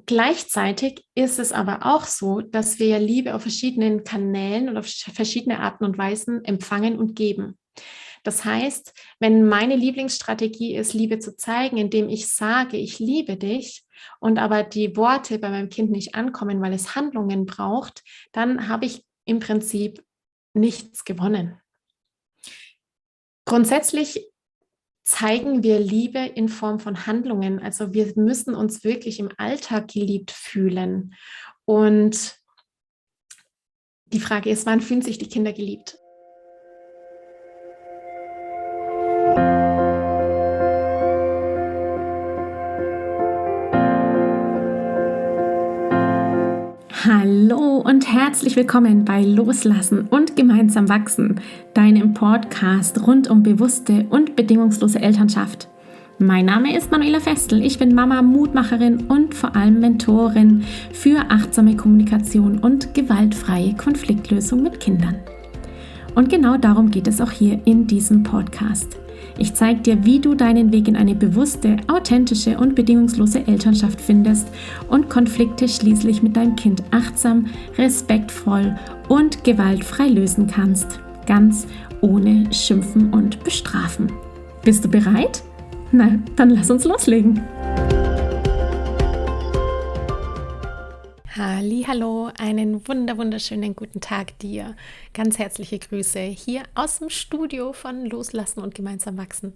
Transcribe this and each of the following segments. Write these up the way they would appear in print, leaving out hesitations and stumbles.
Gleichzeitig ist es aber auch so, dass wir ja Liebe auf verschiedenen Kanälen und auf verschiedene Arten und Weisen empfangen und geben. Das heißt, wenn meine Lieblingsstrategie ist, Liebe zu zeigen, indem ich sage, ich liebe dich, und aber die Worte bei meinem Kind nicht ankommen, weil es Handlungen braucht, dann habe ich im Prinzip nichts gewonnen. Grundsätzlich zeigen wir Liebe in Form von Handlungen. Also wir müssen uns wirklich im Alltag geliebt fühlen. Und die Frage ist, wann fühlen sich die Kinder geliebt? Hallo und herzlich willkommen bei Loslassen und gemeinsam wachsen, deinem Podcast rund um bewusste und bedingungslose Elternschaft. Mein Name ist Manuela Festel, ich bin Mama, Mutmacherin und vor allem Mentorin für achtsame Kommunikation und gewaltfreie Konfliktlösung mit Kindern. Und genau darum geht es auch hier in diesem Podcast. Ich zeige dir, wie du deinen Weg in eine bewusste, authentische und bedingungslose Elternschaft findest und Konflikte schließlich mit deinem Kind achtsam, respektvoll und gewaltfrei lösen kannst. Ganz ohne Schimpfen und Bestrafen. Bist du bereit? Na, dann lass uns loslegen. Hallo, einen wunderschönen guten Tag dir. Ganz herzliche Grüße hier aus dem Studio von Loslassen und gemeinsam wachsen.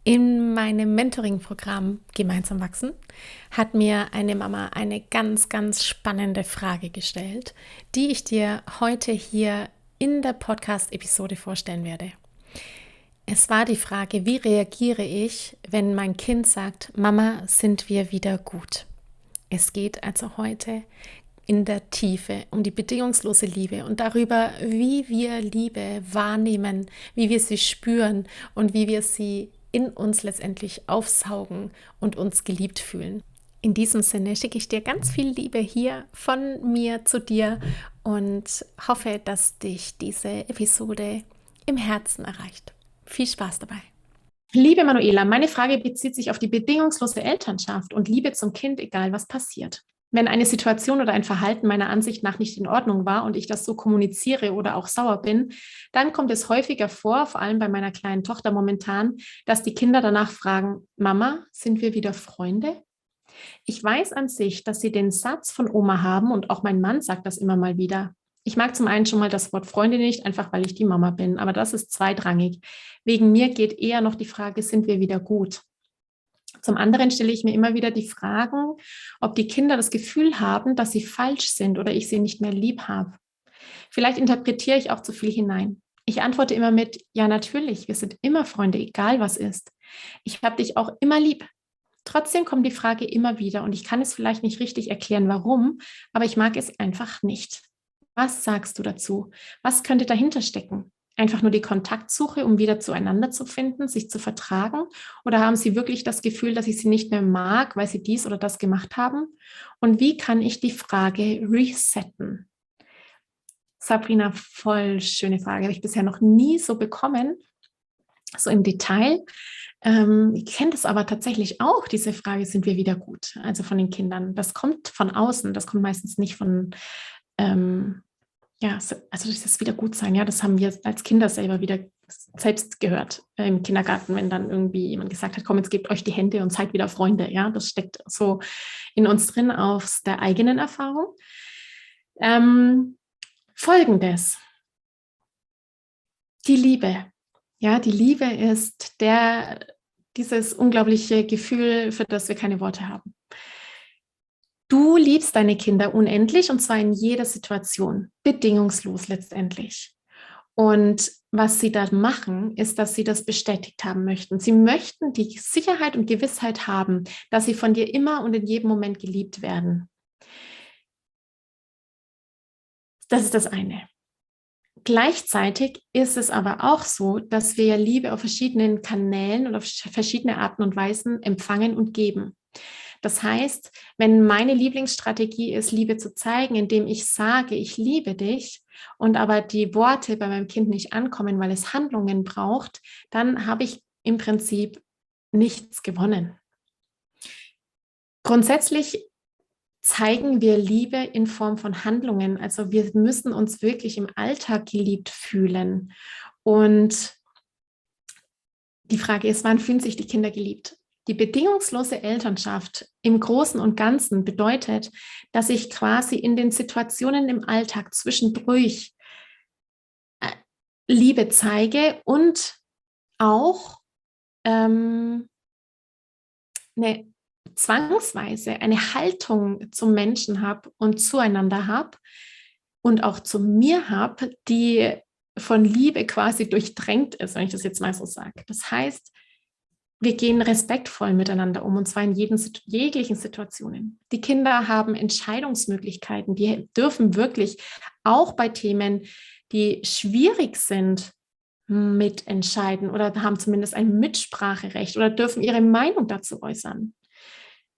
In meinem Mentoring-Programm Gemeinsam wachsen hat mir eine Mama eine ganz spannende Frage gestellt, die ich dir heute hier in der Podcast-Episode vorstellen werde. Es war die Frage, wie reagiere ich, wenn mein Kind sagt, Mama, sind wir wieder gut? Es geht also heute in der Tiefe um die bedingungslose Liebe und darüber, wie wir Liebe wahrnehmen, wie wir sie spüren und wie wir sie in uns letztendlich aufsaugen und uns geliebt fühlen. In diesem Sinne schicke ich dir ganz viel Liebe hier von mir zu dir und hoffe, dass dich diese Episode im Herzen erreicht. Viel Spaß dabei. Liebe Manuela, meine Frage bezieht sich auf die bedingungslose Elternschaft und Liebe zum Kind, egal was passiert. Wenn eine Situation oder ein Verhalten meiner Ansicht nach nicht in Ordnung war und ich das so kommuniziere oder auch sauer bin, dann kommt es häufiger vor, vor allem bei meiner kleinen Tochter momentan, dass die Kinder danach fragen, Mama, sind wir wieder Freunde? Ich weiß an sich, dass sie den Satz von Oma haben und auch mein Mann sagt das immer mal wieder. Ich mag zum einen schon mal das Wort Freunde nicht, einfach weil ich die Mama bin, aber das ist zweitrangig. Wegen mir geht eher noch die Frage, sind wir wieder gut? Zum anderen stelle ich mir immer wieder die Fragen, ob die Kinder das Gefühl haben, dass sie falsch sind oder ich sie nicht mehr lieb habe. Vielleicht interpretiere ich auch zu viel hinein. Ich antworte immer mit, ja natürlich, wir sind immer Freunde, egal was ist. Ich habe dich auch immer lieb. Trotzdem kommt die Frage immer wieder und ich kann es vielleicht nicht richtig erklären, warum, aber ich mag es einfach nicht. Was sagst du dazu? Was könnte dahinter stecken? Einfach nur die Kontaktsuche, um wieder zueinander zu finden, sich zu vertragen? Oder haben sie wirklich das Gefühl, dass ich sie nicht mehr mag, weil sie dies oder das gemacht haben? Und wie kann ich die Frage resetten? Sabrina, voll schöne Frage. Habe ich bisher noch nie so bekommen, so im Detail. Ich kenne das aber tatsächlich auch, diese Frage, sind wir wieder gut? Also von den Kindern. Das kommt von außen, das kommt meistens nicht von also dieses Wiedergutsein, ja, das haben wir als Kinder selber wieder selbst gehört im Kindergarten, wenn dann irgendwie jemand gesagt hat, komm, jetzt gebt euch die Hände und seid wieder Freunde, ja, das steckt so in uns drin aus der eigenen Erfahrung. Folgendes, die Liebe, ja, die Liebe ist dieses unglaubliche Gefühl, für das wir keine Worte haben. Du liebst deine Kinder unendlich und zwar in jeder Situation, bedingungslos letztendlich. Und was sie da machen, ist, dass sie das bestätigt haben möchten. Sie möchten die Sicherheit und Gewissheit haben, dass sie von dir immer und in jedem Moment geliebt werden. Das ist das eine. Gleichzeitig ist es aber auch so, dass wir ja Liebe auf verschiedenen Kanälen und auf verschiedene Arten und Weisen empfangen und geben. Das heißt, wenn meine Lieblingsstrategie ist, Liebe zu zeigen, indem ich sage, ich liebe dich, und aber die Worte bei meinem Kind nicht ankommen, weil es Handlungen braucht, dann habe ich im Prinzip nichts gewonnen. Grundsätzlich zeigen wir Liebe in Form von Handlungen. Also wir müssen uns wirklich im Alltag geliebt fühlen. Und die Frage ist, wann fühlen sich die Kinder geliebt? Die bedingungslose Elternschaft im Großen und Ganzen bedeutet, dass ich quasi in den Situationen im Alltag zwischendurch Liebe zeige und auch eine zwangsweise eine Haltung zum Menschen habe und zueinander habe und auch zu mir habe, die von Liebe quasi durchdrängt ist, wenn ich das jetzt mal so sage. Das heißt, wir gehen respektvoll miteinander um, und zwar in jeglichen Situationen. Die Kinder haben Entscheidungsmöglichkeiten, die dürfen wirklich auch bei Themen, die schwierig sind, mitentscheiden oder haben zumindest ein Mitspracherecht oder dürfen ihre Meinung dazu äußern.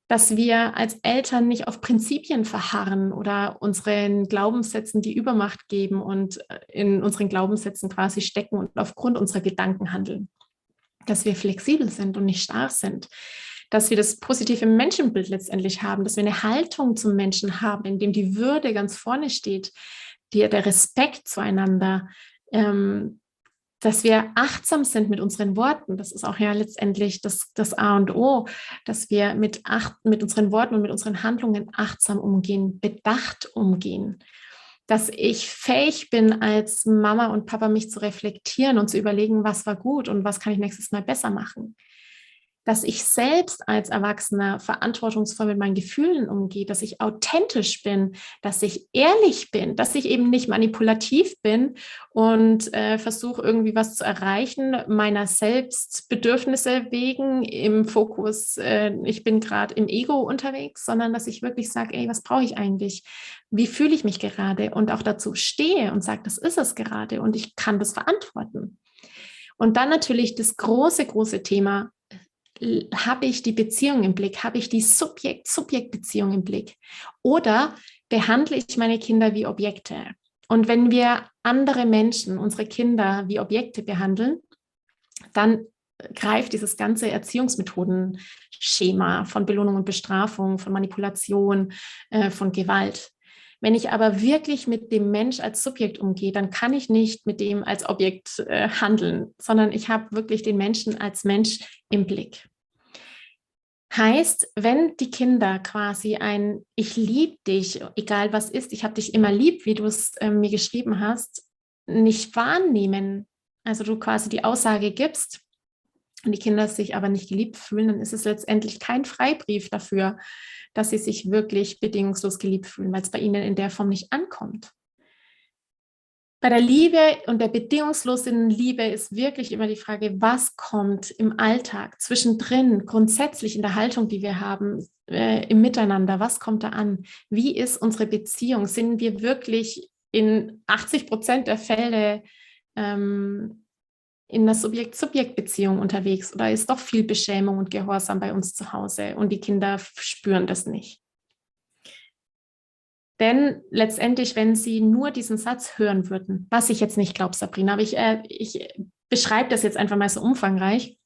Dass wir als Eltern nicht auf Prinzipien verharren oder unseren Glaubenssätzen die Übermacht geben und in unseren Glaubenssätzen quasi stecken und aufgrund unserer Gedanken handeln. Dass wir flexibel sind und nicht starr sind. Dass wir das positive Menschenbild letztendlich haben, dass wir eine Haltung zum Menschen haben, in dem die Würde ganz vorne steht, der Respekt zueinander, dass wir achtsam sind mit unseren Worten. Das ist auch ja letztendlich das A und O, dass wir mit unseren Worten und mit unseren Handlungen achtsam umgehen, bedacht umgehen. Dass ich fähig bin, als Mama und Papa mich zu reflektieren und zu überlegen, was war gut und was kann ich nächstes Mal besser machen. Dass ich selbst als Erwachsener verantwortungsvoll mit meinen Gefühlen umgehe, dass ich authentisch bin, dass ich ehrlich bin, dass ich eben nicht manipulativ bin und versuche irgendwie was zu erreichen, meiner Selbstbedürfnisse wegen im Fokus, ich bin gerade im Ego unterwegs, sondern dass ich wirklich sage, ey, was brauche ich eigentlich? Wie fühle ich mich gerade? Und auch dazu stehe und sage, das ist es gerade und ich kann das verantworten. Und dann natürlich das große, große Thema: Habe ich die Beziehung im Blick? Habe ich die Subjekt-Subjekt-Beziehung im Blick? Oder behandle ich meine Kinder wie Objekte? Und wenn wir andere Menschen, unsere Kinder wie Objekte behandeln, dann greift dieses ganze Erziehungsmethodenschema von Belohnung und Bestrafung, von Manipulation, von Gewalt. Wenn ich aber wirklich mit dem Mensch als Subjekt umgehe, dann kann ich nicht mit dem als Objekt handeln, sondern ich habe wirklich den Menschen als Mensch im Blick. Heißt, wenn die Kinder quasi ein Ich liebe dich, egal was ist, ich habe dich immer lieb, wie du es mir geschrieben hast, nicht wahrnehmen, also du quasi die Aussage gibst und die Kinder sich aber nicht geliebt fühlen, dann ist es letztendlich kein Freibrief dafür, dass sie sich wirklich bedingungslos geliebt fühlen, weil es bei ihnen in der Form nicht ankommt. Bei der Liebe und der bedingungslosen Liebe ist wirklich immer die Frage, was kommt im Alltag, zwischendrin, grundsätzlich in der Haltung, die wir haben, im Miteinander, was kommt da an? Wie ist unsere Beziehung? Sind wir wirklich in 80% der Fälle in einer Subjekt-Subjekt-Beziehung unterwegs oder ist doch viel Beschämung und Gehorsam bei uns zu Hause und die Kinder spüren das nicht? Denn letztendlich, wenn sie nur diesen Satz hören würden, was ich jetzt nicht glaube, Sabrina, aber ich beschreibe das jetzt einfach mal so umfangreich,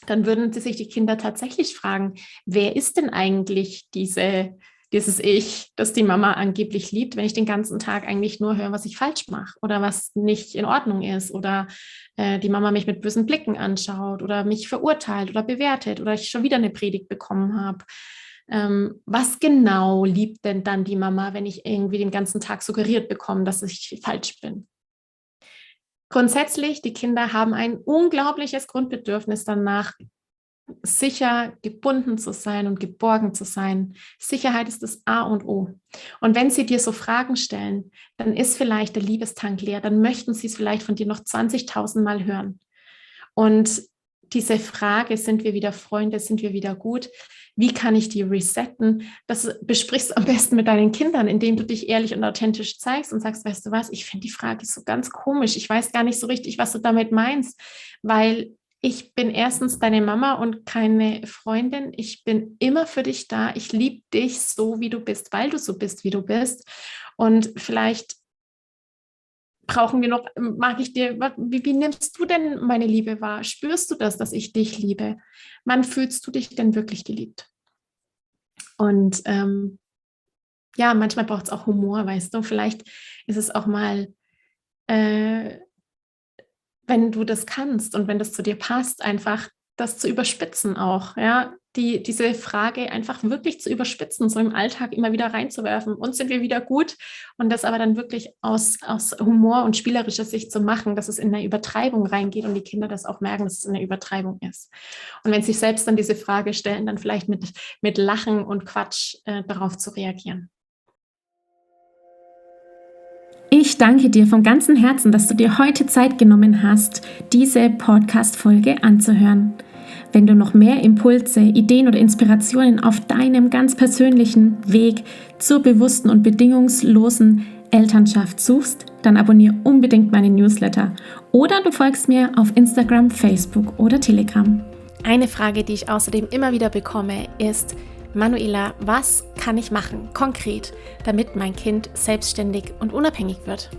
dann würden sich die Kinder tatsächlich fragen, wer ist denn eigentlich dieses Ich, das die Mama angeblich liebt, wenn ich den ganzen Tag eigentlich nur höre, was ich falsch mache oder was nicht in Ordnung ist oder die Mama mich mit bösen Blicken anschaut oder mich verurteilt oder bewertet oder ich schon wieder eine Predigt bekommen habe. Was genau liebt denn dann die Mama, wenn ich irgendwie den ganzen Tag suggeriert bekomme, dass ich falsch bin? Grundsätzlich, die Kinder haben ein unglaubliches Grundbedürfnis danach, sicher gebunden zu sein und geborgen zu sein. Sicherheit ist das A und O. Und wenn sie dir so Fragen stellen, dann ist vielleicht der Liebestank leer, dann möchten sie es vielleicht von dir noch 20.000 Mal hören. Und diese Frage, sind wir wieder Freunde, sind wir wieder gut? Wie kann ich die resetten? Das besprichst du am besten mit deinen Kindern, indem du dich ehrlich und authentisch zeigst und sagst, weißt du was, ich finde die Frage so ganz komisch. Ich weiß gar nicht so richtig, was du damit meinst, weil ich bin erstens deine Mama und keine Freundin. Ich bin immer für dich da. Ich liebe dich so, wie du bist, weil du so bist, wie du bist. Und vielleicht brauchen wir noch, mag ich dir, wie nimmst du denn meine Liebe wahr? Spürst du das, dass ich dich liebe? Wann fühlst du dich denn wirklich geliebt? Und ja, manchmal braucht es auch Humor, weißt du, vielleicht ist es auch mal, wenn du das kannst und wenn das zu dir passt, einfach das zu überspitzen auch, ja, diese Frage einfach wirklich zu überspitzen, so im Alltag immer wieder reinzuwerfen. Und sind wir wieder gut? Und das aber dann wirklich aus Humor und spielerischer Sicht zu machen, dass es in eine Übertreibung reingeht und die Kinder das auch merken, dass es eine Übertreibung ist. Und wenn sie sich selbst dann diese Frage stellen, dann vielleicht mit Lachen und Quatsch darauf zu reagieren. Ich danke dir von ganzem Herzen, dass du dir heute Zeit genommen hast, diese Podcast-Folge anzuhören. Wenn du noch mehr Impulse, Ideen oder Inspirationen auf deinem ganz persönlichen Weg zur bewussten und bedingungslosen Elternschaft suchst, dann abonniere unbedingt meinen Newsletter oder du folgst mir auf Instagram, Facebook oder Telegram. Eine Frage, die ich außerdem immer wieder bekomme, ist: Manuela, was kann ich machen, konkret, damit mein Kind selbstständig und unabhängig wird?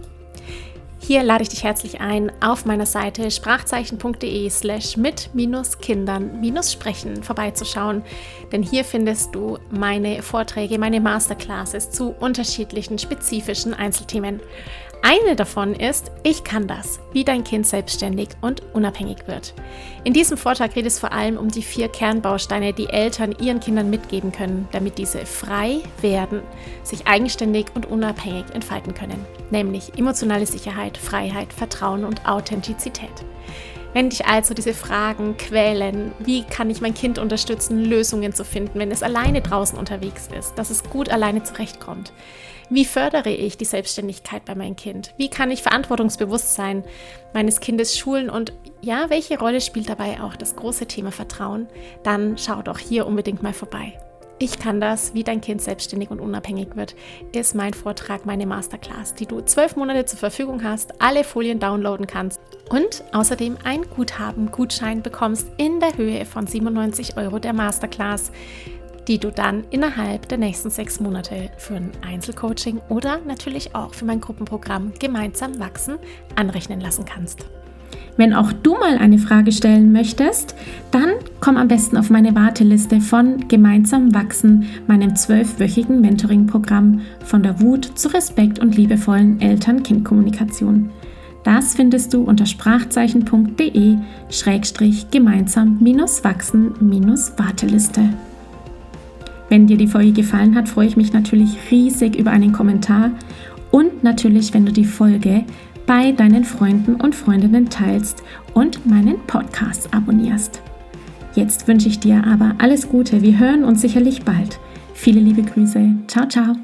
Hier lade ich dich herzlich ein, auf meiner Seite sprachzeichen.de/mit-kindern-sprechen vorbeizuschauen, denn hier findest du meine Vorträge, meine Masterclasses zu unterschiedlichen spezifischen Einzelthemen. Eine davon ist: Ich kann das, wie dein Kind selbstständig und unabhängig wird. In diesem Vortrag geht es vor allem um die 4 Kernbausteine, die Eltern ihren Kindern mitgeben können, damit diese frei werden, sich eigenständig und unabhängig entfalten können, nämlich emotionale Sicherheit, Freiheit, Vertrauen und Authentizität. Wenn dich also diese Fragen quälen, wie kann ich mein Kind unterstützen, Lösungen zu finden, wenn es alleine draußen unterwegs ist, dass es gut alleine zurechtkommt? Wie fördere ich die Selbstständigkeit bei meinem Kind? Wie kann ich Verantwortungsbewusstsein meines Kindes schulen? Und ja, welche Rolle spielt dabei auch das große Thema Vertrauen? Dann schau doch hier unbedingt mal vorbei. Ich kann das, wie dein Kind selbstständig und unabhängig wird, ist mein Vortrag, meine Masterclass, die du 12 Monate zur Verfügung hast, alle Folien downloaden kannst und außerdem ein Gutschein bekommst in der Höhe von 97 € der Masterclass, die du dann innerhalb der nächsten 6 Monate für ein Einzelcoaching oder natürlich auch für mein Gruppenprogramm Gemeinsam wachsen anrechnen lassen kannst. Wenn auch du mal eine Frage stellen möchtest, dann komm am besten auf meine Warteliste von Gemeinsam wachsen, meinem 12-wöchigen Mentoring-Programm von der Wut zu Respekt und liebevollen Eltern-Kind-Kommunikation. Das findest du unter sprachzeichen.de/gemeinsam-wachsen-Warteliste. Wenn dir die Folge gefallen hat, freue ich mich natürlich riesig über einen Kommentar und natürlich, wenn du die Folge bei deinen Freunden und Freundinnen teilst und meinen Podcast abonnierst. Jetzt wünsche ich dir aber alles Gute. Wir hören uns sicherlich bald. Viele liebe Grüße. Ciao, ciao.